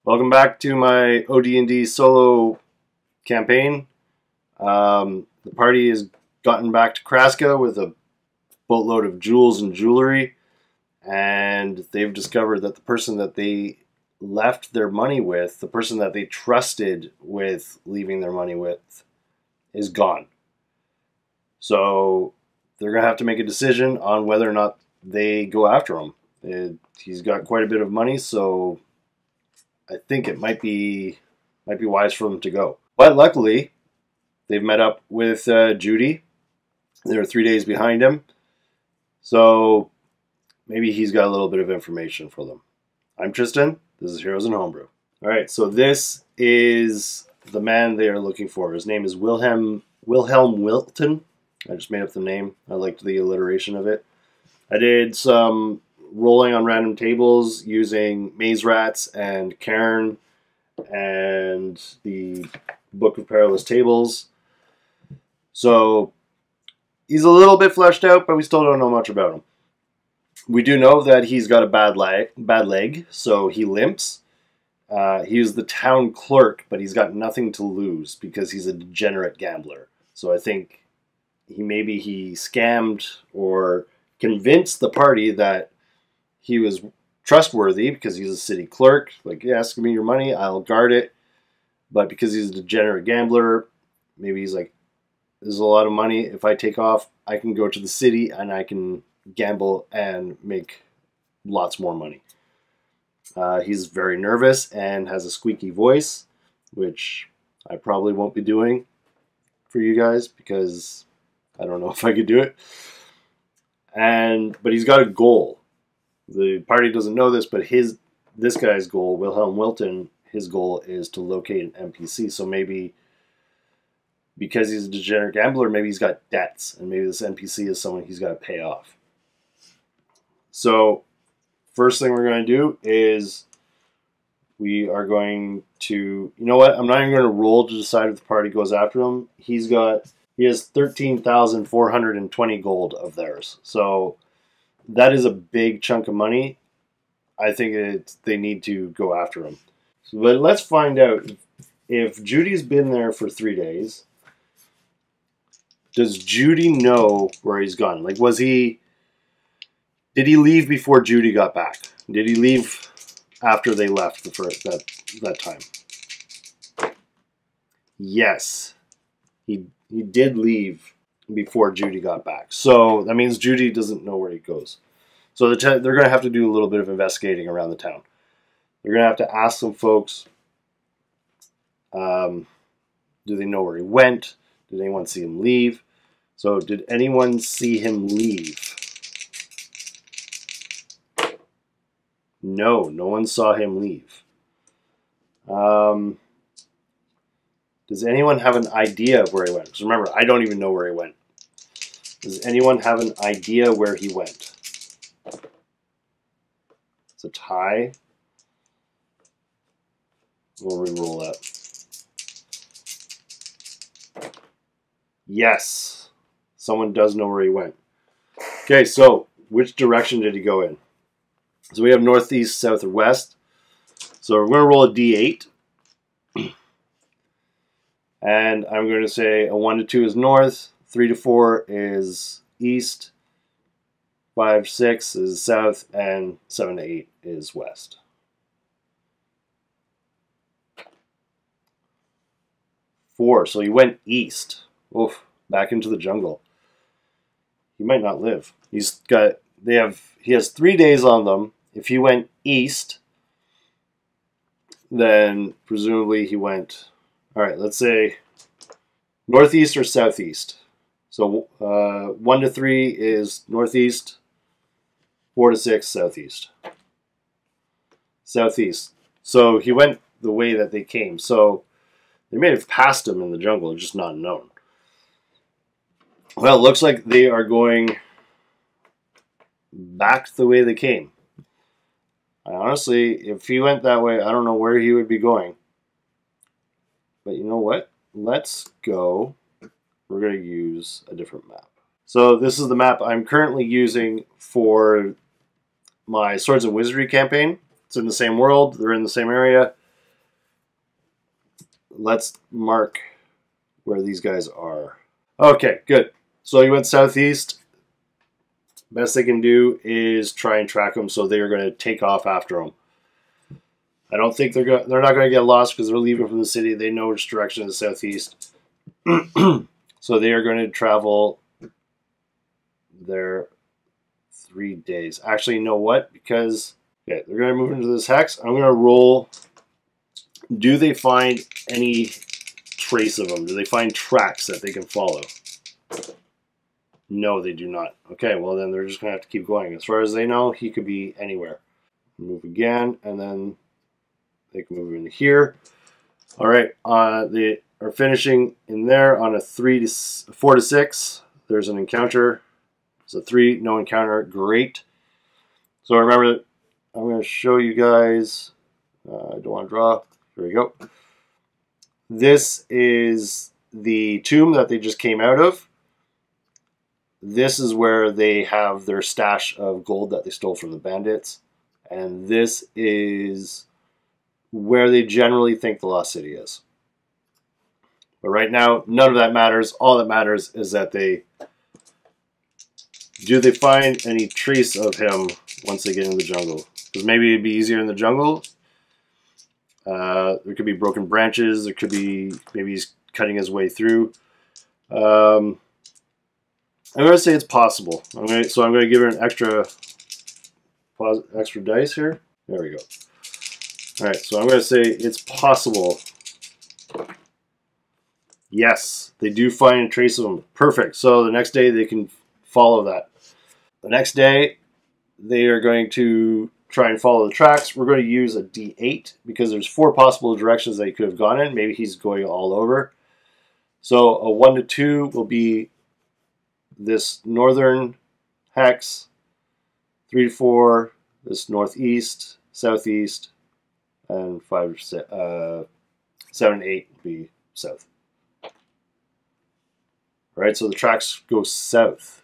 Welcome back to my OD&D solo campaign. The party has gotten back to Kraska with a boatload of jewels and jewelry, and they've discovered that the person that they left their money with, the person that they trusted with leaving their money with, is gone. So they're going to have to make a decision on whether or not they go after him. He's got quite a bit of money, so I think it might be wise for them to go. But luckily, they've met up with Judy. They're 3 days behind him, so maybe he's got a little bit of information for them. I'm Tristan. This is Heroes and Homebrew. All right, so this is the man they are looking for. His name is Wilhelm Wilton. I just made up the name. I liked the alliteration of it. I did some rolling on random tables using Maze Rats and Cairn and the Book of Perilous Tables. So he's a little bit fleshed out, but we still don't know much about him. We do know that he's got a bad leg, so he limps. He is the town clerk, but he's got nothing to lose because he's a degenerate gambler. So I think maybe he scammed or convinced the party that he was trustworthy because he's a city clerk. Like, yeah, ask me your money, I'll guard it. But because he's a degenerate gambler, maybe he's like, there's a lot of money. If I take off, I can go to the city and I can gamble and make lots more money. He's very nervous and has a squeaky voice, which I probably won't be doing for you guys because I don't know if I could do it. But he's got a goal. The party doesn't know this, but this guy's goal, Wilhelm Wilton, his goal is to locate an NPC. So maybe because he's a degenerate gambler, maybe he's got debts, and maybe this NPC is someone he's got to pay off. So first thing we're going to do is we are going to, you know what? I'm not even going to roll to decide if the party goes after him. He has 13,420 gold of theirs. So that is a big chunk of money. I think they need to go after him. But let's find out if Judy's been there for 3 days. Does Judy know where he's gone? Like, did he leave before Judy got back? Did he leave after they left that time? Yes, he did leave before Judy got back. So that means Judy doesn't know where he goes. So they're going to have to do a little bit of investigating around the town. They're going to have to ask some folks, do they know where he went? Did anyone see him leave? So did anyone see him leave? No, no one saw him leave. Does anyone have an idea of where he went? Because remember, I don't even know where he went. Does anyone have an idea where he went? It's a tie. We'll re-roll that. Yes. Someone does know where he went. Okay, so which direction did he go in? So we have northeast, south, or west. So we're going to roll a d8. And I'm going to say a 1 to 2 is north, 3 to 4 is east, 5, 6 is south, and 7 to 8 is west. 4, so he went east. Oof, back into the jungle. He might not live. He has 3 days on them. If he went east, then presumably he went, all right, let's say northeast or southeast. So 1 to 3 is northeast, 4 to 6 southeast. Southeast. So he went the way that they came. So they may have passed him in the jungle, just not known. Well, it looks like they are going back the way they came. Honestly, if he went that way, I don't know where he would be going. But you know what? Let's go. We're going to use a different map. So this is the map I'm currently using for my Swords and Wizardry campaign. It's in the same world. They're in the same area. let's mark where these guys are. Okay, good. So he went southeast. Best they can do is try and track them, so they are going to take off after him. I don't think they're not going to get lost because they're leaving from the city. They know which direction is southeast. So they are going to travel their 3 days. Actually, you know what? Because they're going to move into this hex. I'm going to roll. Do they find any trace of them? Do they find tracks that they can follow? No, they do not. Okay, well then they're just going to have to keep going. As far as they know, he could be anywhere. Move again, and then they can move into here. All right, they are finishing in there on a 4 to 6. There's an encounter. It's a 3, no encounter. Great. So remember, I'm going to show you guys. I don't want to draw. Here we go. This is the tomb that they just came out of. This is where they have their stash of gold that they stole from the bandits. And this is where they generally think the Lost City is. But right now, none of that matters. All that matters is that they find any trace of him once they get in the jungle. Because maybe it'd be easier in the jungle. There could be broken branches. There could be, maybe he's cutting his way through. I'm going to say it's possible. So I'm going to give her an extra dice here. There we go. All right, so I'm going to say it's possible. Yes, they do find a trace of them. Perfect. So the next day they can follow that. The next day they are going to try and follow the tracks. We're going to use a D8 because there's 4 possible directions that he could have gone in. Maybe he's going all over. So a 1 to 2 will be this northern hex, 3 to 4, this northeast, southeast, and 5 to 7 to 8 will be south. All right, so the tracks go south.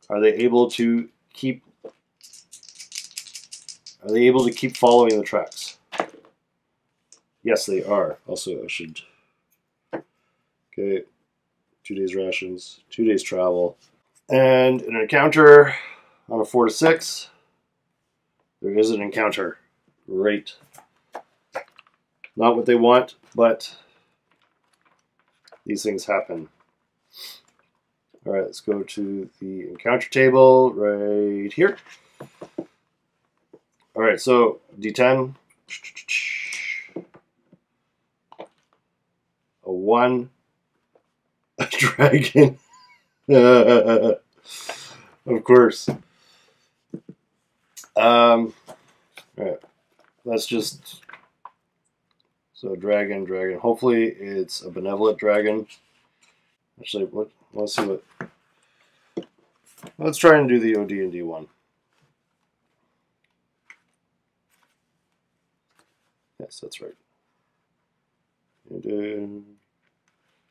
Are they able to keep following the tracks? Yes, they are. Also, I should. Okay. 2 days rations, 2 days travel, and an encounter on a 4 to 6. There is an encounter. Great. Not what they want, but these things happen. All right, let's go to the encounter table right here. All right, so D10, a 1. A dragon. Of course. All right. Let's just... So dragon. Hopefully it's a benevolent dragon. Actually, let's see what... Let's try and do the OD&D one. Yes, that's right.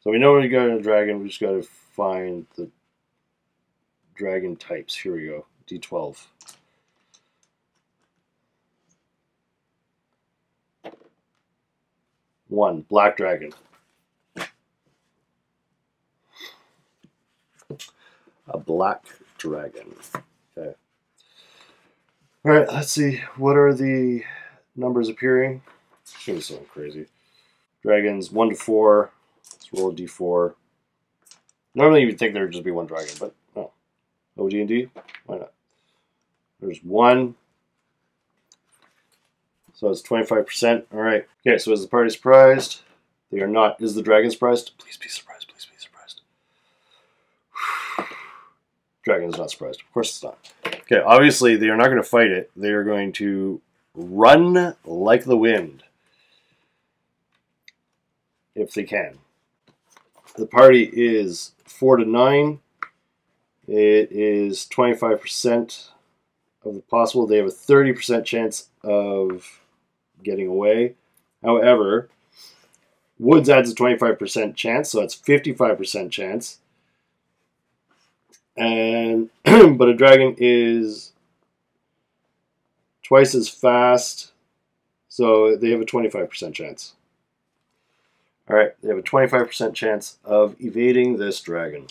So we know we got a dragon, we just got to find the dragon types. Here we go, D12. One, black dragon. A black dragon. Okay. All right, let's see. What are the numbers appearing? It's going to be something crazy. Dragons, 1 to 4. Let's roll a D4. Normally you would think there would just be 1 dragon, but no. OD&D? Why not? There's 1. So it's 25%. All right. Okay, so is the party surprised? They are not. Is the dragon surprised? Please be surprised. Please be surprised. Dragon is not surprised. Of course it's not. Okay, obviously they are not going to fight it. They are going to run like the wind. If they can. The party is 4 to 9. It is 25% of the possible. They have a 30% chance of getting away. However, Woods adds a 25% chance, so that's 55% chance. And but a dragon is twice as fast, so they have a 25% chance. Alright, they have a 25% chance of evading this dragon.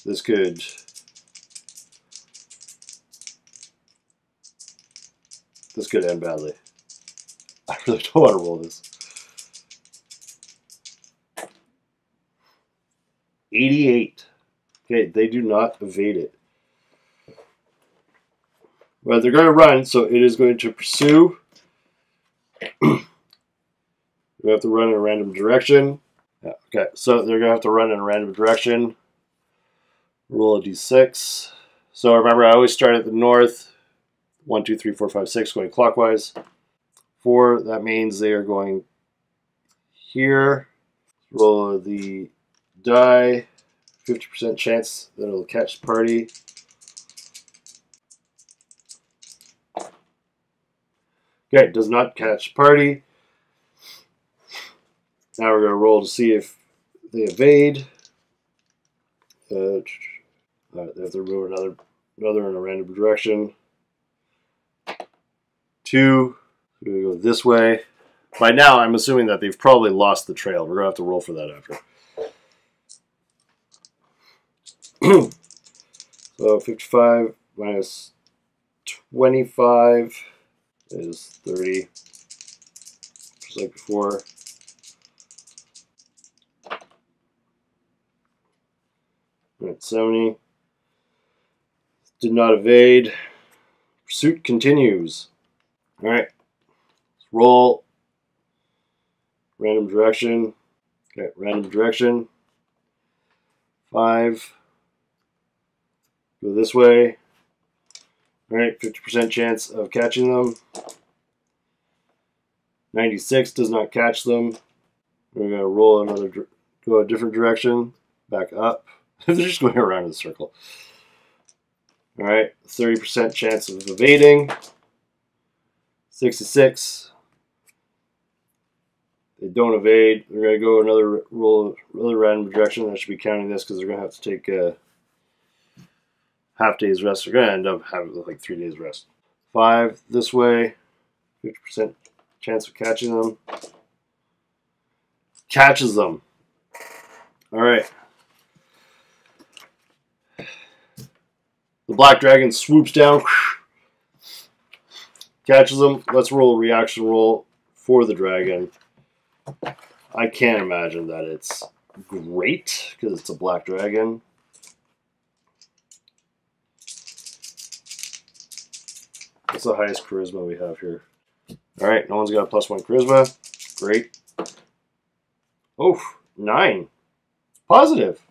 This could end badly. I really don't want to roll this. 88. Okay, they do not evade it. Well, they're going to run, so it is going to pursue. We have to run in a random direction. Yeah, okay, so they're going to have to run in a random direction. Roll a d6. So remember, I always start at the north. 1, 2, 3, 4, 5, 6, going clockwise. 4, that means they are going here. Roll the die. 50% chance that it'll catch the party. Okay, it does not catch party. Now we're going to roll to see if they evade. They have to move another in a random direction. 2. We're going to go this way. By now, I'm assuming that they've probably lost the trail. We're going to have to roll for that after. So 55 minus 25 is 30, just like before. Alright, 70. Did not evade. Pursuit continues. Alright. Let's roll. Random direction. Okay, random direction. 5. Go this way. Alright, 50% chance of catching them. 96 does not catch them. We're going to roll go a different direction. Back up. They're just going around in a circle. Alright, 30% chance of evading. 66. They don't evade. They're going to go another random direction. I should be counting this because they're going to have to take a half day's rest. They're going to end up having like 3 days rest. 5 this way. 50% chance of catching them. Catches them. Alright. The black dragon swoops down, catches them. Let's roll a reaction roll for the dragon. I can't imagine that it's great because it's a black dragon. What's the highest charisma we have here? Alright, no one's got a +1 charisma. Great. Oh, 9. Positive.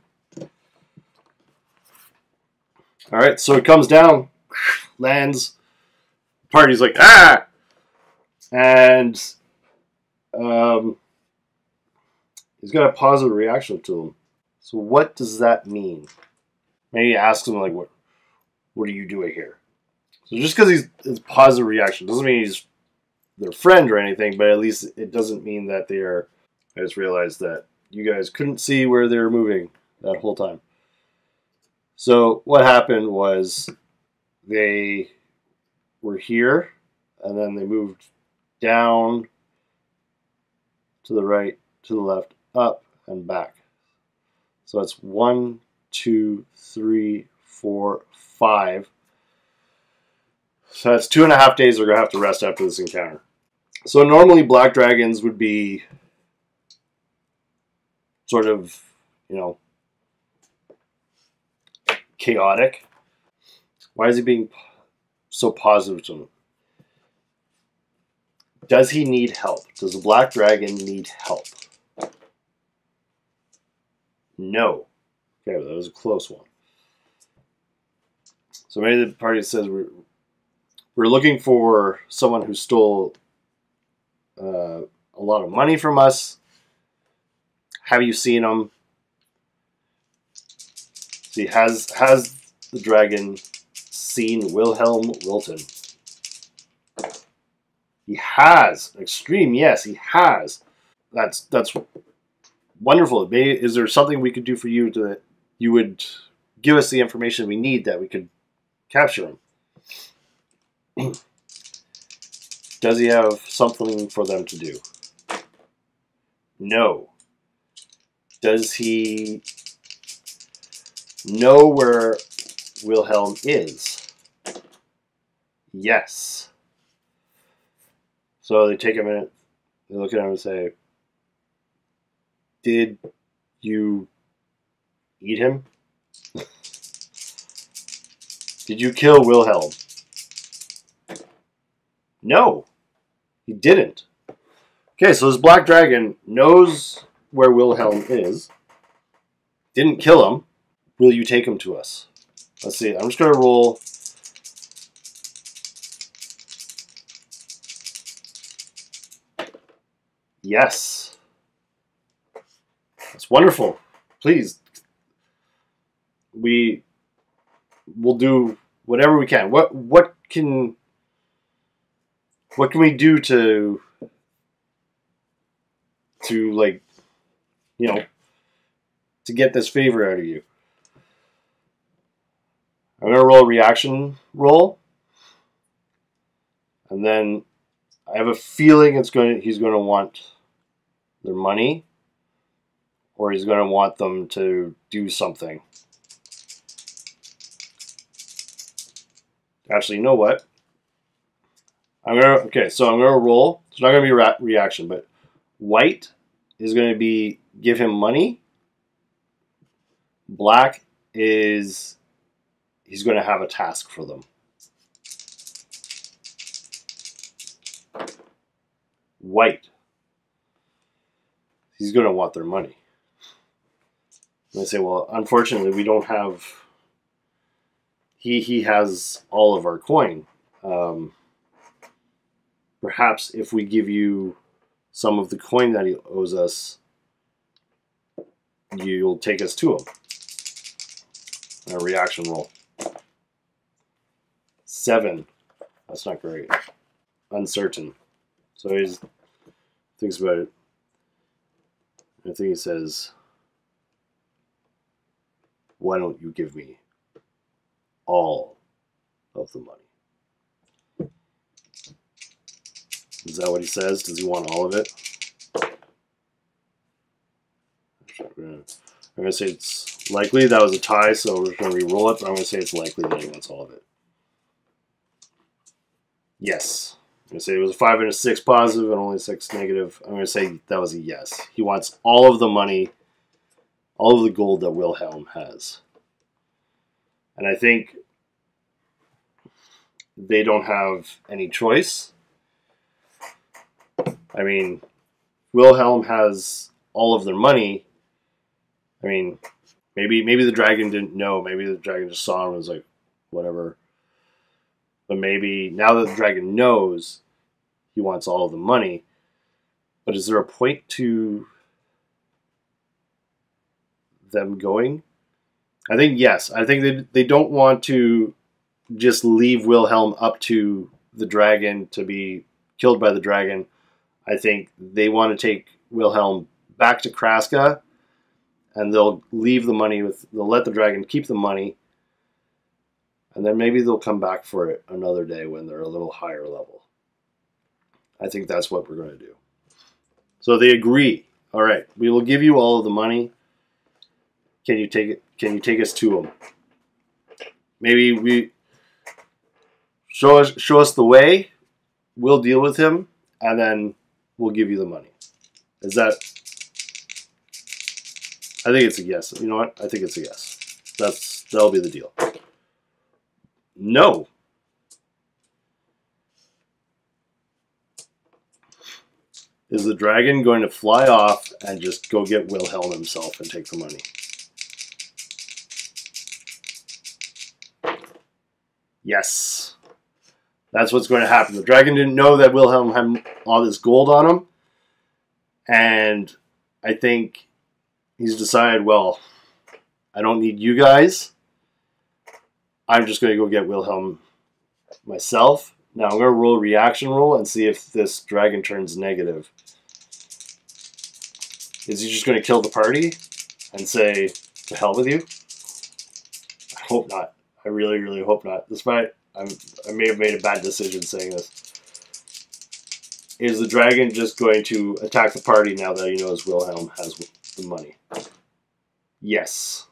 Alright, so it comes down, lands, party's like, ah! And he's got a positive reaction to him. So what does that mean? Maybe ask him, like, what are you doing here? So just because it's positive reaction doesn't mean he's their friend or anything, but at least it doesn't mean that they are. I just realized that you guys couldn't see where they were moving that whole time. So what happened was they were here, and then they moved down, to the right, to the left, up, and back. So it's 1, 2, 3, 4, 5. So that's 2.5 days they're going to have to rest after this encounter. So normally black dragons would be sort of, you know, chaotic. Why is he being so positive to him? Does he need help? Does the black dragon need help? No. Okay, well, that was a close one. So maybe the party says we're looking for someone who stole a lot of money from us. Have you seen him? See, has the dragon seen Wilhelm Wilton? He has. Extreme, yes, he has. That's wonderful. Is there something we could do for you that you would give us the information we need that we could capture him? Does he have something for them to do? No. Does he know where Wilhelm is? Yes. So they take a minute, they look at him and say, did you eat him? Did you kill Wilhelm? No, he didn't. Okay, so this black dragon knows where Wilhelm is. Didn't kill him. Will you take him to us? Let's see. I'm just going to roll. Yes. That's wonderful. Please. We will do whatever we can. What can we do to like, you know, to get this favor out of you? I'm going to roll a reaction roll. And then I have a feeling he's going to want their money, or he's going to want them to do something. Actually, you know what? Okay, so I'm going to roll. It's not going to be a reaction, but white is going to be give him money. Black is he's going to have a task for them. White, he's going to want their money. And I say, well, unfortunately, we don't have. He has all of our coin. Perhaps if we give you some of the coin that he owes us, you'll take us to him. A reaction roll. 7. That's not great. Uncertain. So he thinks about it. I think he says, why don't you give me all of the money? Is that what he says? Does he want all of it? I'm going to say it's likely. That was a tie, so we're going to re-roll it, but I'm going to say it's likely that he wants all of it. Yes. I'm going to say it was a 5 and a 6 positive and only 6 negative. I'm going to say that was a yes. He wants all of the money, all of the gold that Wilhelm has. And I think they don't have any choice. I mean, Wilhelm has all of their money. I mean, maybe the dragon didn't know. Maybe the dragon just saw him and was like, whatever. But maybe now that the dragon knows, he wants all of the money. But is there a point to them going? I think yes. I think they don't want to just leave Wilhelm up to the dragon to be killed by the dragon. I think they want to take Wilhelm back to Kraska, and they'll leave the money they'll let the dragon keep the money, and then maybe they'll come back for it another day when they're a little higher level. I think that's what we're going to do. So they agree. All right, we will give you all of the money. Can you take it? Can you take us to him? Maybe we show us the way. We'll deal with him, and then we'll give you the money. Is that? I think it's a yes. You know what? I think it's a yes. That'll be the deal. No. Is the dragon going to fly off and just go get Wilhelm himself and take the money? Yes. That's what's going to happen. The dragon didn't know that Wilhelm had all this gold on him. And I think he's decided, well, I don't need you guys. I'm just going to go get Wilhelm myself. Now I'm going to roll a reaction roll and see if this dragon turns negative. Is he just going to kill the party and say, to hell with you? I hope not. I really, really hope not. Despite I may have made a bad decision saying this. Is the dragon just going to attack the party now that he knows Wilhelm has the money? Yes.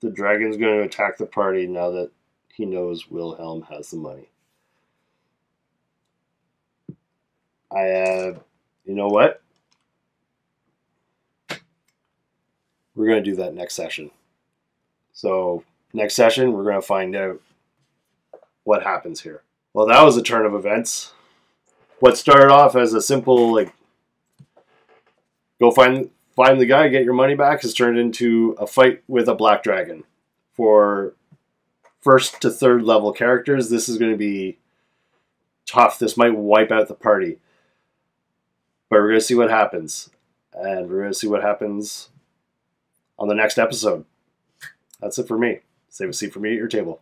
The dragon's going to attack the party now that he knows Wilhelm has the money. You know what? We're going to do that next session. So next session, we're going to find out what happens here. Well, that was a turn of events. What started off as a simple, like, go find the guy, get your money back, has turned into a fight with a black dragon. For first to third level characters, this is going to be tough. This might wipe out the party. But we're going to see what happens. And we're going to see what happens on the next episode. That's it for me. Save a seat for me at your table.